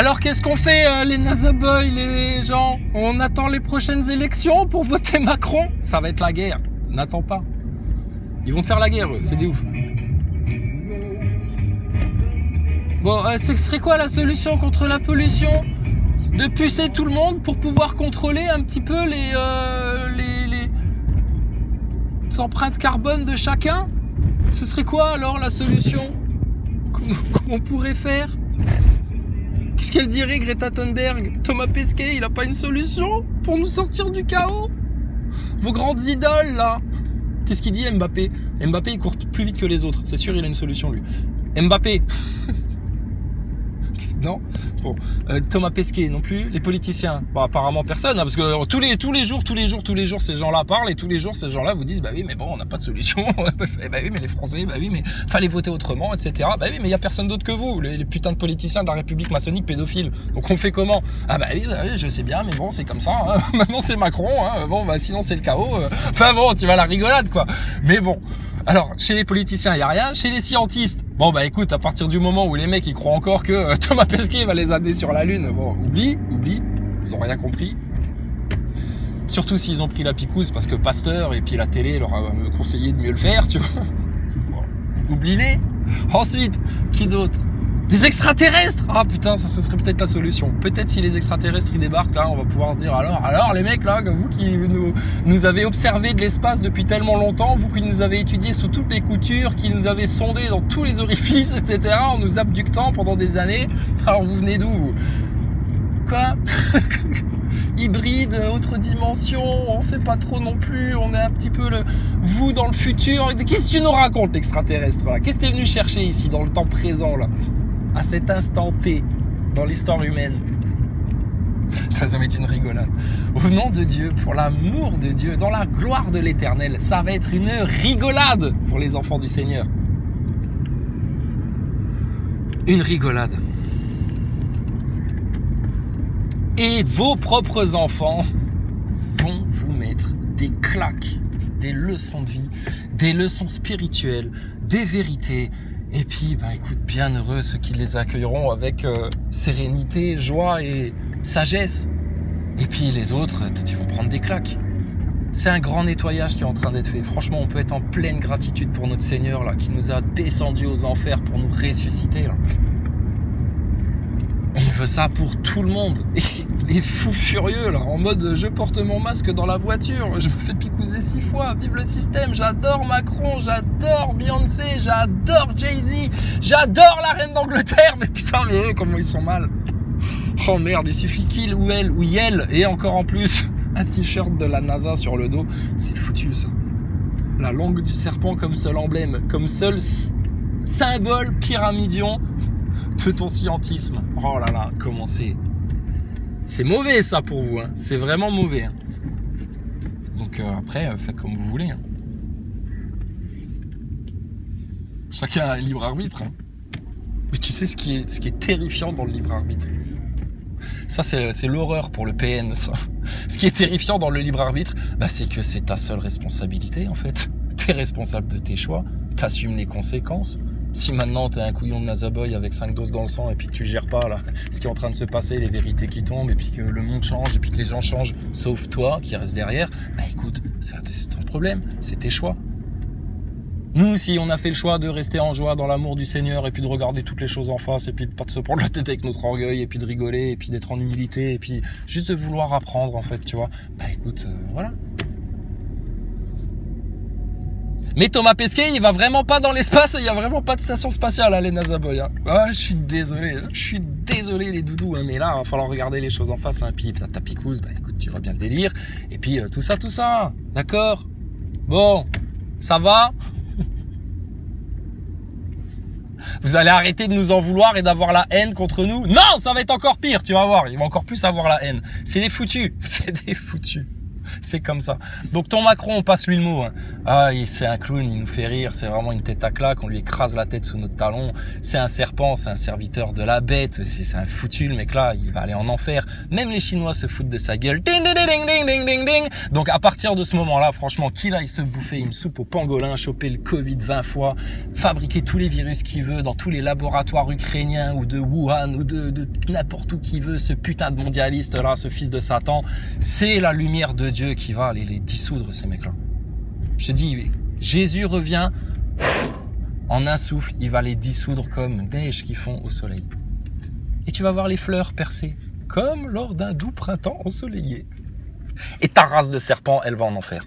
Alors qu'est-ce qu'on fait les NASA Boys, les gens? On attend les prochaines élections pour voter Macron? Ça va être la guerre, n'attends pas. Ils vont te faire la guerre, eux, c'est des ouf. Bon, ce serait quoi la solution contre la pollution? De pucer tout le monde pour pouvoir contrôler un petit peu les empreintes carbone de chacun? Ce serait quoi alors la solution? Comment on pourrait faire? Qu'est-ce qu'elle dirait Greta Thunberg? Thomas Pesquet, il a pas une solution pour nous sortir du chaos? Vos grandes idoles là. Qu'est-ce qu'il dit Mbappé? Mbappé il court plus vite que les autres, c'est sûr il a une solution lui. Mbappé. Non. Bon, Thomas Pesquet non plus. Les politiciens, bon, apparemment personne, hein, parce que tous les jours, ces gens-là parlent et tous les jours, ces gens-là vous disent, bah oui, mais bon, on n'a pas de solution. Bah oui, mais les Français, bah oui, mais fallait voter autrement, etc. Bah oui, mais il y a personne d'autre que vous, les putains de politiciens de la République maçonnique pédophiles. Donc on fait comment? Ah bah oui, je sais bien, mais bon, c'est comme ça. Hein. Maintenant c'est Macron. Hein. Bon, bah sinon c'est le chaos. Enfin bon, tu vas à la rigolade quoi. Mais bon. Alors, chez les politiciens, il n'y a rien. Chez les scientistes, bon bah écoute, à partir du moment où les mecs ils croient encore que Thomas Pesquet va les amener sur la Lune, bon, oublie, ils ont rien compris. Surtout s'ils ont pris la picouse parce que Pasteur et puis la télé leur a conseillé de mieux le faire, tu vois. Bon, oublie-les. Ensuite, qui d'autre? Des extraterrestres! Ah putain, ça ce serait peut-être la solution. Peut-être si les extraterrestres ils débarquent là, on va pouvoir dire alors les mecs là, vous qui nous avez observé de l'espace depuis tellement longtemps, vous qui nous avez étudié sous toutes les coutures, qui nous avez sondé dans tous les orifices, etc. en nous abductant pendant des années. Alors vous venez d'où vous? Quoi? Hybride, autre dimension, on sait pas trop non plus, on est un petit peu vous dans le futur. Qu'est-ce que tu nous racontes l'extraterrestre là? Qu'est-ce que t'es venu chercher ici dans le temps présent là? À cet instant T, dans l'histoire humaine. Ça va être une rigolade. Au nom de Dieu, pour l'amour de Dieu, dans la gloire de l'Éternel, ça va être une rigolade pour les enfants du Seigneur. Une rigolade. Et vos propres enfants vont vous mettre des claques, des leçons de vie, des leçons spirituelles, des vérités. Et puis, bah écoute, bien heureux ceux qui les accueilleront avec sérénité, joie et sagesse. Et puis les autres, tu vas prendre des claques. C'est un grand nettoyage qui est en train d'être fait. Franchement, on peut être en pleine gratitude pour notre Seigneur là, qui nous a descendus aux enfers pour nous ressusciter là. Et il veut ça pour tout le monde. Et les fous furieux là, en mode je porte mon masque dans la voiture, je me fais picouser 6 fois, vive le système, j'adore Macron, j'adore Beyoncé, j'adore Jay-Z, j'adore la reine d'Angleterre, mais putain mais eux comment ils sont mal. Oh merde, il suffit qu'il ou elle ou elle et encore en plus un t-shirt de la NASA sur le dos, c'est foutu ça. La langue du serpent comme seul emblème, comme seul symbole pyramidion de ton scientisme. Oh là là, comment c'est mauvais ça pour vous, hein. C'est vraiment mauvais. Hein. Donc après, faites comme vous voulez. Hein. Chacun a un libre arbitre. Hein. Mais tu sais ce qui est terrifiant dans le libre arbitre? Ça c'est l'horreur pour le PN. Ça. Ce qui est terrifiant dans le libre arbitre, bah, c'est que c'est ta seule responsabilité en fait. T'es responsable de tes choix, t'assumes les conséquences. Si maintenant t'es un couillon de Nazaboy avec 5 doses dans le sang et puis que tu gères pas là, ce qui est en train de se passer, les vérités qui tombent et puis que le monde change et puis que les gens changent, sauf toi qui reste derrière, bah écoute, c'est ton problème, c'est tes choix. Nous, si on a fait le choix de rester en joie dans l'amour du Seigneur et puis de regarder toutes les choses en face et puis de pas de se prendre la tête avec notre orgueil et puis de rigoler et puis d'être en humilité et puis juste de vouloir apprendre en fait, tu vois, bah écoute, voilà. Mais Thomas Pesquet, il va vraiment pas dans l'espace, il y a vraiment pas de station spatiale, hein, les NASA Boys. Hein. Ah, je suis désolé les doudous, hein, mais là, il va falloir regarder les choses en face. Hein. Puis ta picouse, bah écoute, tu vois bien le délire. Et puis tout ça, d'accord? Bon, ça va? Vous allez arrêter de nous en vouloir et d'avoir la haine contre nous? Non, ça va être encore pire, tu vas voir, il va encore plus avoir la haine. C'est des foutus, C'est comme ça. Donc ton Macron, on passe lui le mot. Hein. Ah, c'est un clown, il nous fait rire, c'est vraiment une tête à claque, on lui écrase la tête sous notre talon. C'est un serpent, c'est un serviteur de la bête, c'est un foutu, le mec là, il va aller en enfer. Même les Chinois se foutent de sa gueule. Ding, ding, ding, ding, ding, ding, ding. Donc à partir de ce moment-là, franchement, qu'il aille se bouffer une soupe au pangolin, choper le Covid 20 fois, fabriquer tous les virus qu'il veut dans tous les laboratoires ukrainiens ou de Wuhan ou de n'importe où qu'il veut, ce putain de mondialiste là, ce fils de Satan, c'est la lumière de Dieu qui va aller les dissoudre, ces mecs là. Je te dis, Jésus revient en un souffle, il va les dissoudre comme neige qu'ils font au soleil. Et tu vas voir les fleurs percer, comme lors d'un doux printemps ensoleillé. Et ta race de serpent, elle va en enfer.